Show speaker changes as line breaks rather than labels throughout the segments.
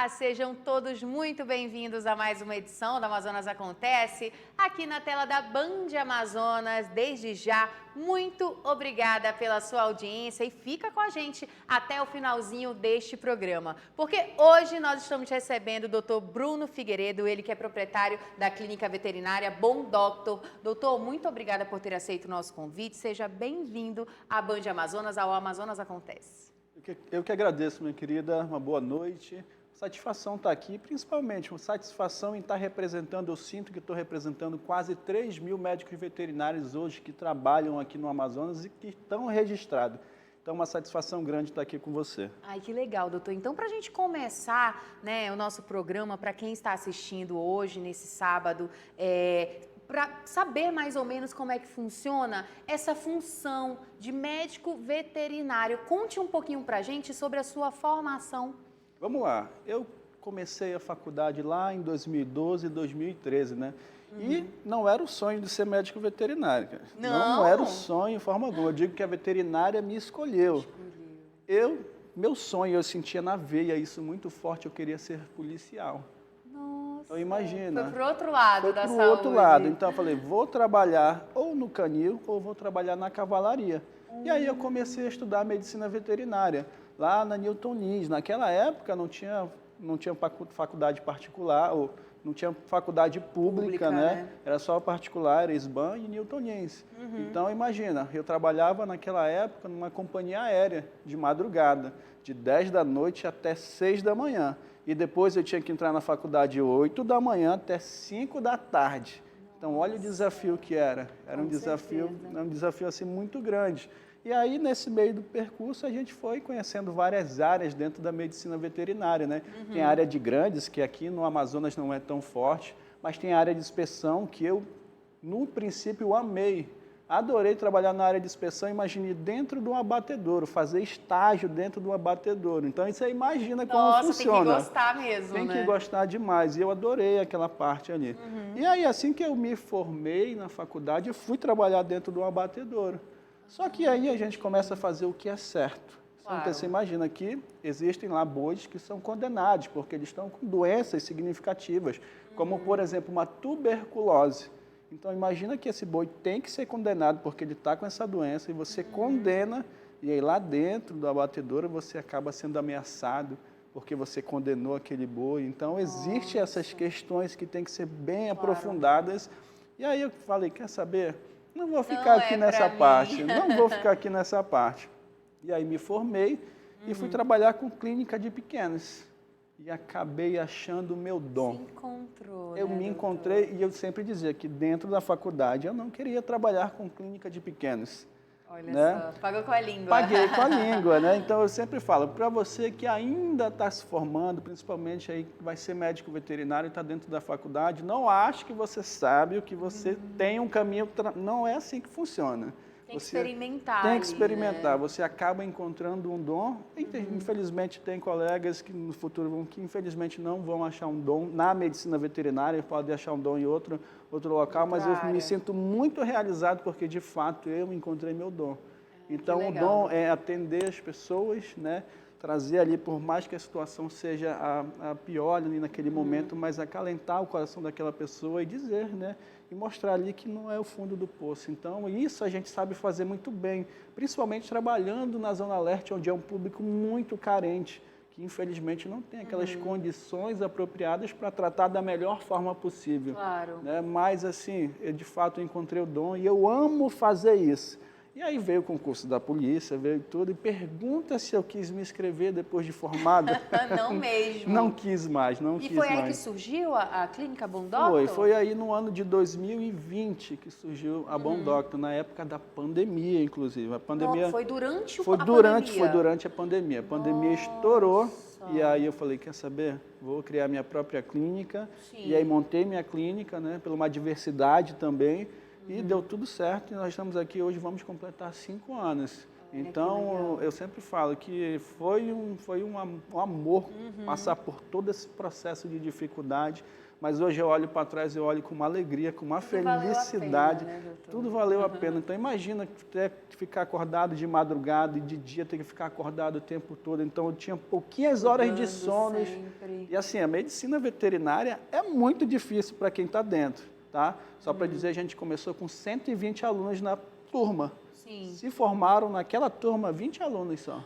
Olá, sejam todos muito bem-vindos a mais uma edição do Amazonas Acontece, aqui na tela da Band Amazonas. Desde já, muito obrigada pela sua audiência e fica com a gente até o finalzinho deste programa, porque hoje nós estamos recebendo o Dr. Bruno Figueiredo, ele que é proprietário da clínica veterinária Bom Doctor. Doutor, muito obrigada por ter aceito o nosso convite, seja bem-vindo à Band Amazonas, ao Amazonas Acontece.
Eu que agradeço, minha querida, uma boa noite. Satisfação estar aqui, principalmente uma satisfação em estar representando, eu sinto que estou representando quase 3 mil médicos veterinários hoje que trabalham aqui no Amazonas e que estão registrados. Então, uma satisfação grande estar aqui com você.
Ai, que legal, doutor. Então, para a gente começar, né, o nosso programa, para quem está assistindo hoje, nesse sábado, para saber mais ou menos como é que funciona essa função de médico veterinário. Conte um pouquinho para a gente sobre a sua formação.
Vamos lá. Eu comecei a faculdade lá em 2012, 2013, né? E não era o sonho de ser médico veterinário, cara. Não era o sonho de forma alguma. Eu digo que a veterinária me escolheu. Meu sonho, eu sentia na veia isso muito forte, eu queria ser policial. Então, imagina.
Foi pro outro lado da
Foi pro
saúde.
outro lado. Então, eu falei, vou trabalhar ou no canil ou vou trabalhar na cavalaria. E aí eu comecei a estudar medicina veterinária, lá na Newton Lins. Naquela época não tinha faculdade particular, ou não tinha faculdade pública, né? Era só particular, era SBAM e Newton Lins. Então, imagina, eu trabalhava naquela época numa companhia aérea, de madrugada, de 10 da noite até 6 da manhã. E depois eu tinha que entrar na faculdade 8 da manhã até 5 da tarde. Então, olha o desafio que era. Era um desafio assim muito grande. E aí, nesse meio do percurso, a gente foi conhecendo várias áreas dentro da medicina veterinária, né? Tem a área de grandes, que aqui no Amazonas não é tão forte, mas tem a área de inspeção que eu, no princípio, amei. Adorei trabalhar na área de inspeção, imaginei dentro de um abatedouro, fazer estágio dentro de um abatedouro. Então, isso aí imagina como funciona.
Tem que gostar mesmo,
Tem que gostar demais. E eu adorei aquela parte ali. E aí, assim que eu me formei na faculdade, eu fui trabalhar dentro de um abatedouro. Só que aí a gente começa a fazer o que é certo. Então, você imagina que existem lá bois que são condenados, porque eles estão com doenças significativas, como, por exemplo, uma tuberculose. Então, imagina que esse boi tem que ser condenado porque ele está com essa doença e você condena, e aí lá dentro do abatedouro você acaba sendo ameaçado porque você condenou aquele boi. Então, existem essas questões que têm que ser bem aprofundadas. E aí eu falei, quer saber? Não vou ficar aqui nessa parte, não vou ficar aqui nessa parte. E aí me formei e fui trabalhar com clínica de pequenos. E acabei achando o meu dom.
Se encontrou,
eu me encontrei e eu sempre dizia que dentro da faculdade eu não queria trabalhar com clínica de pequenos.
Olha
né?
só, pagou com a língua.
Paguei com a língua, né? Então eu sempre falo, para você que ainda está se formando, principalmente aí que vai ser médico veterinário e está dentro da faculdade, não ache que você sabe o que você tem um caminho, não é assim que funciona.
Tem que experimentar.
Tem que experimentar.
Né?
Você acaba encontrando um dom. Infelizmente, tem colegas que no futuro que infelizmente não vão achar um dom na medicina veterinária, podem achar um dom em outro local, mas eu me sinto muito realizado porque, de fato, eu encontrei meu dom. Então, o dom é atender as pessoas, né? Trazer ali, por mais que a situação seja a pior ali naquele momento, mas acalentar o coração daquela pessoa e dizer, né? E mostrar ali que não é o fundo do poço. Então, isso a gente sabe fazer muito bem, principalmente trabalhando na Zona Leste, onde é um público muito carente, que infelizmente não tem aquelas condições apropriadas para tratar da melhor forma possível.
Claro.
Né? Mas, assim, eu de fato encontrei o dom e eu amo fazer isso. E aí veio o concurso da polícia, veio tudo, e pergunta se eu quis me inscrever depois de formada.
Não mesmo.
Não quis mais, não quis mais.
E foi aí que surgiu a clínica Bom Doctor?
Foi aí no ano de 2020 que surgiu a Bom Doctor, na época da pandemia, inclusive. A pandemia
foi durante
a pandemia? Foi durante a pandemia. A pandemia estourou, e aí eu falei, quer saber? Vou criar minha própria clínica. Sim. E aí montei minha clínica, né, por uma diversidade também. E deu tudo certo, e nós estamos aqui hoje, vamos completar 5 anos. Então, eu sempre falo que foi um amor passar por todo esse processo de dificuldade, mas hoje eu olho para trás, eu olho com uma alegria, com uma
Tudo valeu a
felicidade.
pena, né, doutor?
Tudo valeu a pena. Então imagina ter que ficar acordado de madrugada e de dia ter que ficar acordado o tempo todo. Então eu tinha pouquinhas horas de sono.
Sempre.
E assim, a medicina veterinária é muito difícil para quem está dentro, tá? Só para dizer, a gente começou com 120 alunos na turma.
Sim.
Se formaram naquela turma 20 alunos só.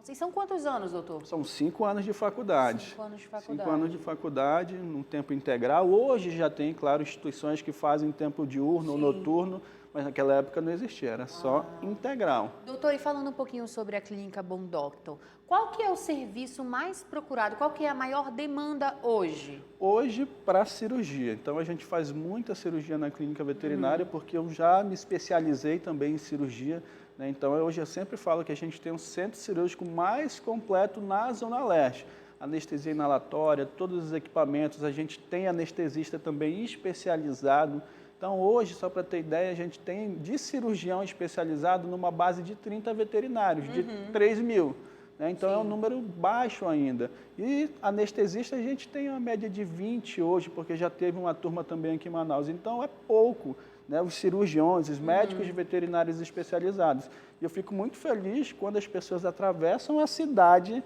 E são quantos anos, doutor?
São 5 anos de faculdade.
5 anos de faculdade.
5 anos de faculdade, num tempo integral. Hoje já tem, claro, instituições que fazem tempo diurno ou noturno, mas naquela época não existia, era só integral.
Doutor, e falando um pouquinho sobre a clínica Bom Doctor, qual que é o serviço mais procurado? Qual que é a maior demanda hoje?
Hoje, para cirurgia. Então, a gente faz muita cirurgia na clínica veterinária, porque eu já me especializei também em cirurgia, né? Então, hoje eu sempre falo que a gente tem um centro cirúrgico mais completo na Zona Leste. Anestesia inalatória, todos os equipamentos, a gente tem anestesista também especializado. Então, hoje, só para ter ideia, a gente tem de cirurgião especializado numa base de 30 veterinários, de 3 mil. Né? Então, é um número baixo ainda. E anestesista, a gente tem uma média de 20 hoje, porque já teve uma turma também aqui em Manaus. Então, é pouco, né? Os cirurgiões, os médicos veterinários especializados. E eu fico muito feliz quando as pessoas atravessam a cidade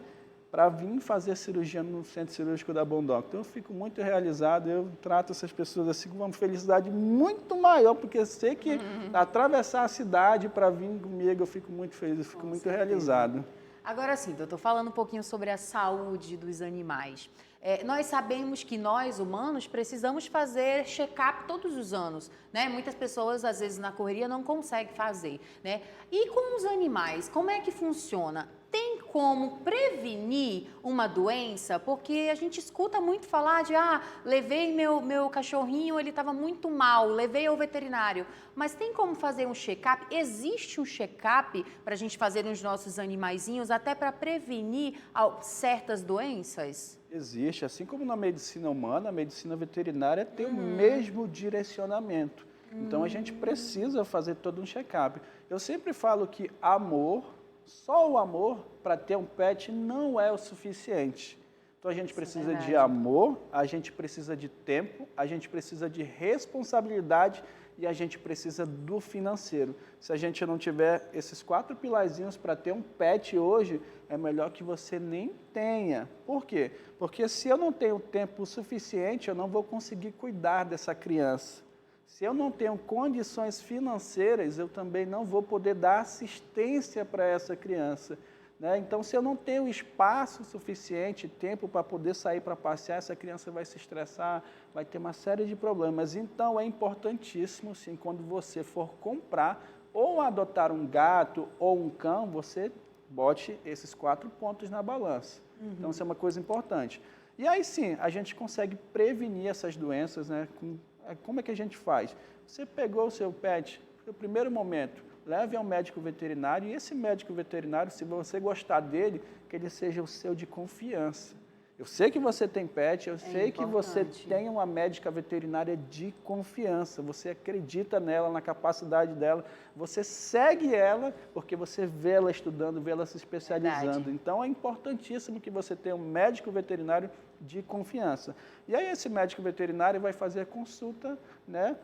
para vir fazer cirurgia no Centro Cirúrgico da Bom Doctor. Eu fico muito realizado, eu trato essas pessoas assim com uma felicidade muito maior, porque eu sei que atravessar a cidade para vir comigo, eu fico muito feliz, eu fico muito realizado.
Agora sim, doutor, falando um pouquinho sobre a saúde dos animais. Nós sabemos que nós, humanos, precisamos fazer check-up todos os anos, né? Muitas pessoas, às vezes, na correria não conseguem fazer, né? E com os animais, como é que funciona? Tem como prevenir uma doença? Porque a gente escuta muito falar de, levei meu cachorrinho, ele estava muito mal, levei ao veterinário. Mas tem como fazer um check-up? Existe um check-up para a gente fazer nos nossos animaizinhos, até para prevenir certas doenças?
Existe, assim como na medicina humana, a medicina veterinária tem o mesmo direcionamento. Então, a gente precisa fazer todo um check-up. Eu sempre falo que amor, só o amor para ter um pet não é o suficiente. Então, a gente precisa de amor, a gente precisa de tempo, a gente precisa de responsabilidade e a gente precisa do financeiro. Se a gente não tiver esses 4 pilarzinhos para ter um pet hoje, é melhor que você nem tenha. Por quê? Porque se eu não tenho tempo suficiente, eu não vou conseguir cuidar dessa criança. Se eu não tenho condições financeiras, eu também não vou poder dar assistência para essa criança. Né? Então, se eu não tenho espaço suficiente, tempo para poder sair para passear, essa criança vai se estressar, vai ter uma série de problemas. Então, é importantíssimo, sim, quando você for comprar ou adotar um gato ou um cão, você bote esses 4 pontos na balança. Então, isso é uma coisa importante. E aí, sim, a gente consegue prevenir essas doenças, né? Como é que a gente faz? Você pegou o seu pet, no primeiro momento, leve ao médico veterinário e esse médico veterinário, se você gostar dele, que ele seja o seu de confiança. Eu sei que você tem pet, eu sei que você tem uma médica veterinária de confiança, você acredita nela, na capacidade dela, você segue ela porque você vê ela estudando, vê ela se especializando. Então, é importantíssimo que você tenha um médico veterinário de confiança. E aí, esse médico veterinário vai fazer a consulta, né?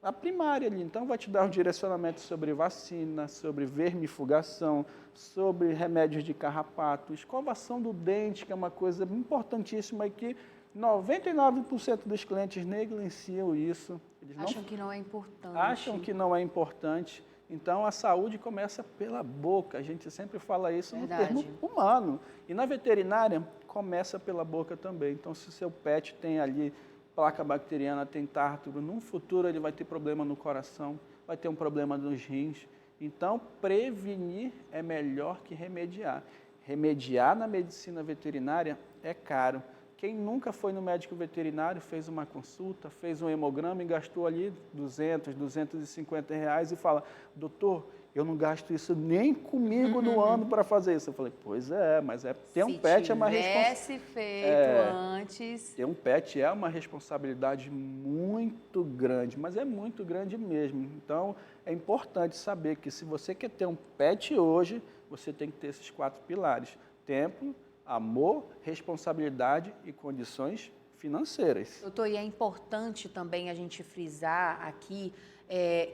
A primária ali, então vai te dar um direcionamento sobre vacina, sobre vermifugação, sobre remédios de carrapato, escovação do dente, que é uma coisa importantíssima e que 99% dos clientes negligenciam isso. Eles
acham que não é importante.
Acham que não é importante. Então, a saúde começa pela boca. A gente sempre fala isso no termo humano. E na veterinária, começa pela boca também. Então, se o seu pet tem ali placa bacteriana, tem tártaro, no futuro ele vai ter problema no coração, vai ter um problema nos rins. Então, prevenir é melhor que remediar. Remediar na medicina veterinária é caro. Quem nunca foi no médico veterinário, fez uma consulta, fez um hemograma e gastou ali 200, 250 reais e fala, doutor, eu não gasto isso nem comigo no ano para fazer isso. Eu falei, pois é, mas ter um pet é uma responsabilidade.
Se tivesse feito antes.
Ter um pet é uma responsabilidade muito grande, mas é muito grande mesmo. Então, é importante saber que se você quer ter um pet hoje, você tem que ter esses 4 pilares. Tempo, amor, responsabilidade e condições financeiras.
Doutor, e é importante também a gente frisar aqui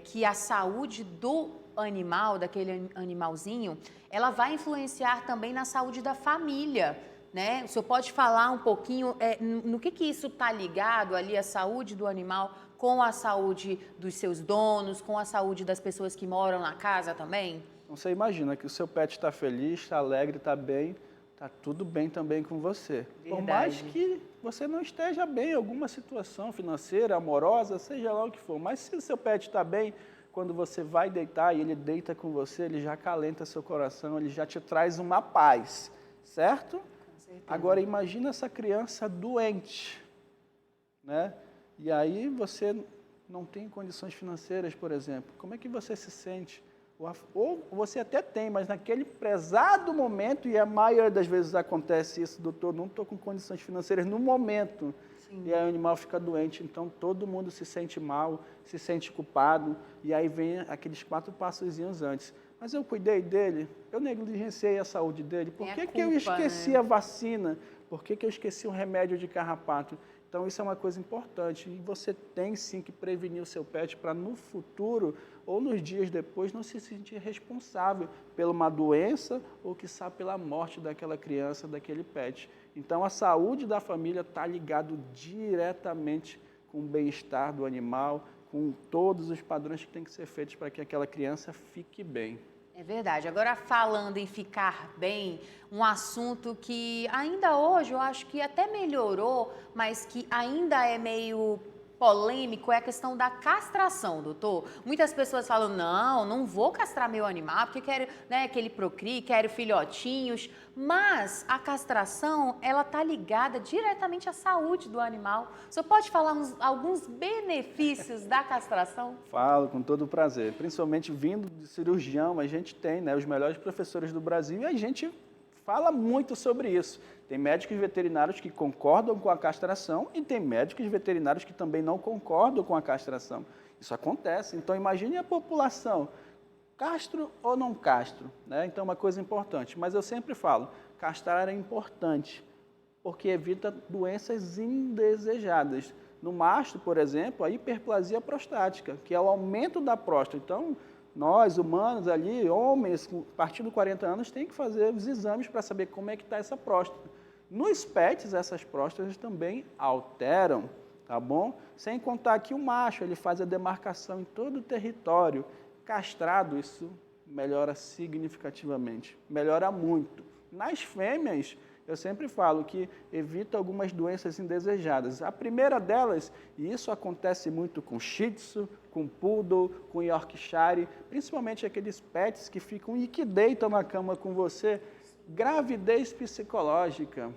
que a saúde do animal, daquele animalzinho, ela vai influenciar também na saúde da família, né? O senhor pode falar um pouquinho no que isso está ligado ali, a saúde do animal com a saúde dos seus donos, com a saúde das pessoas que moram na casa também?
Então, você imagina que o seu pet está feliz, está alegre, está bem, está tudo bem também com você.
Verdade.
Por mais que você não esteja bem em alguma situação financeira, amorosa, seja lá o que for, mas se o seu pet está bem, quando você vai deitar e ele deita com você, ele já acalenta seu coração, ele já te traz uma paz, certo?
Com certeza.
Agora imagina essa criança doente, né? E aí você não tem condições financeiras, por exemplo. Como é que você se sente? Ou você até tem, mas naquele prezado momento, e a maioria das vezes acontece isso, doutor, não estou com condições financeiras no momento. Sim. E aí o animal fica doente, então todo mundo se sente mal, se sente culpado, e aí vem aqueles 4 passozinhos antes. Mas eu cuidei dele, eu negligenciei a saúde dele, por que eu esqueci, né, a vacina? Por que eu esqueci o remédio de carrapato? Então isso é uma coisa importante, e você tem sim que prevenir o seu pet para no futuro ou nos dias depois não se sentir responsável por uma doença ou quiçá pela morte daquela criança, daquele pet. Então a saúde da família está ligado diretamente com o bem-estar do animal, com todos os padrões que têm que ser feitos para que aquela criança fique bem.
É verdade. Agora, falando em ficar bem, um assunto que ainda hoje eu acho que até melhorou, mas que ainda é meio polêmico, é a questão da castração, doutor. Muitas pessoas falam, não vou castrar meu animal, porque quero, né, que ele procrie, quero filhotinhos, mas a castração, ela está ligada diretamente à saúde do animal. O senhor pode falar alguns benefícios da castração?
Falo, com todo prazer. Principalmente vindo de cirurgião, a gente tem, né, os melhores professores do Brasil e a gente fala muito sobre isso. Tem médicos veterinários que concordam com a castração e tem médicos veterinários que também não concordam com a castração. Isso acontece. Então, imagine a população, castro ou não castro, né? Então, é uma coisa importante. Mas eu sempre falo, castrar é importante, porque evita doenças indesejadas. No macho, por exemplo, a hiperplasia prostática, que é o aumento da próstata. Então, nós, humanos ali, homens, a partir de 40 anos, tem que fazer os exames para saber como é que está essa próstata. Nos pets, essas próstatas também alteram, tá bom? Sem contar que o macho, ele faz a demarcação em todo o território. Castrado, isso melhora significativamente, melhora muito. Nas fêmeas, eu sempre falo que evita algumas doenças indesejadas. A primeira delas, e isso acontece muito com Shih Tzu, com Poodle, com Yorkshire, principalmente aqueles pets que ficam e que deitam na cama com você, gravidez psicológica.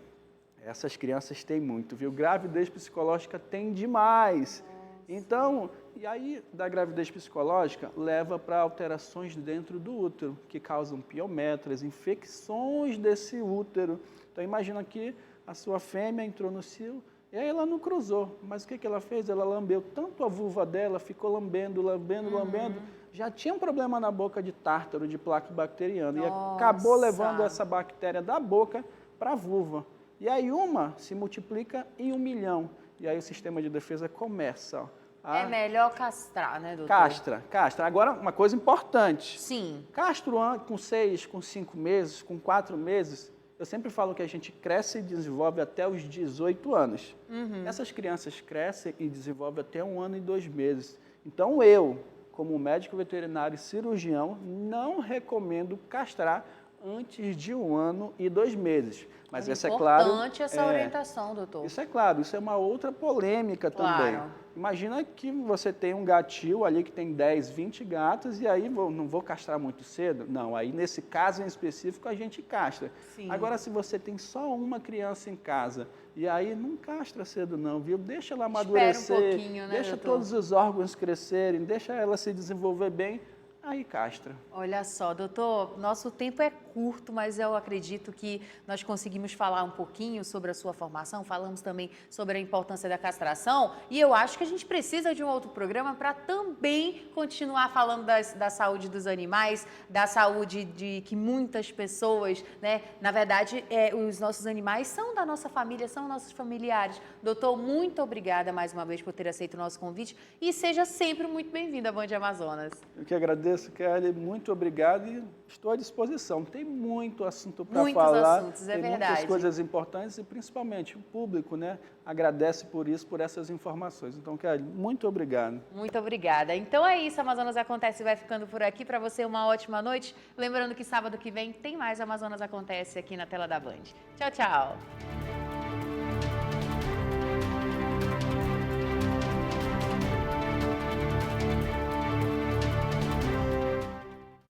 Essas crianças têm muito, viu? Gravidez psicológica tem demais. Então, e aí da gravidez psicológica leva para alterações dentro do útero, que causam piometras, infecções desse útero. Então, imagina que a sua fêmea entrou no cio e aí ela não cruzou. Mas o que ela fez? Ela lambeu tanto a vulva dela, ficou lambendo. Já tinha um problema na boca de tártaro, de placa bacteriana. Nossa. E acabou levando essa bactéria da boca para a vulva. E aí uma se multiplica em 1 milhão. E aí o sistema de defesa começa, ó.
É melhor castrar, né, doutor?
Castra. Agora, uma coisa importante.
Sim.
Castro com 6, com 5 meses, com 4 meses, eu sempre falo que a gente cresce e desenvolve até os 18 anos. Uhum. Essas crianças crescem e desenvolvem até 1 ano e 2 meses. Então, eu, como médico veterinário e cirurgião, não recomendo castrar antes de 1 ano e 2 meses. Mas isso é claro...
É importante essa orientação, doutor.
Isso é claro, isso é uma outra polêmica também. Imagina que você tem um gatil ali que tem 10, 20 gatos e aí não vou castrar muito cedo? Não, aí nesse caso em específico a gente castra. Sim. Agora, se você tem só uma criança em casa e aí não castra cedo não, viu? Deixa ela amadurecer,
espera um pouquinho, né,
deixa
doutor?
Todos os órgãos crescerem, deixa ela se desenvolver bem, aí castra.
Olha só, doutor, nosso tempo é curto, mas eu acredito que nós conseguimos falar um pouquinho sobre a sua formação, falamos também sobre a importância da castração, e eu acho que a gente precisa de um outro programa para também continuar falando da saúde dos animais, da saúde de que muitas pessoas, né, na verdade, os nossos animais são da nossa família, são nossos familiares. Doutor, muito obrigada mais uma vez por ter aceito o nosso convite e seja sempre muito bem-vindo à Band Amazonas.
Eu que agradeço, Kelly, muito obrigado e estou à disposição. Tem muito assunto para falar.
Muitos assuntos, é
tem
verdade.
Muitas coisas importantes e principalmente o público, né, agradece por isso, por essas informações. Então, Kelly, muito obrigado.
Muito obrigada. Então é isso, Amazonas Acontece vai ficando por aqui. Para você, uma ótima noite. Lembrando que sábado que vem tem mais Amazonas Acontece aqui na tela da Band. Tchau, tchau.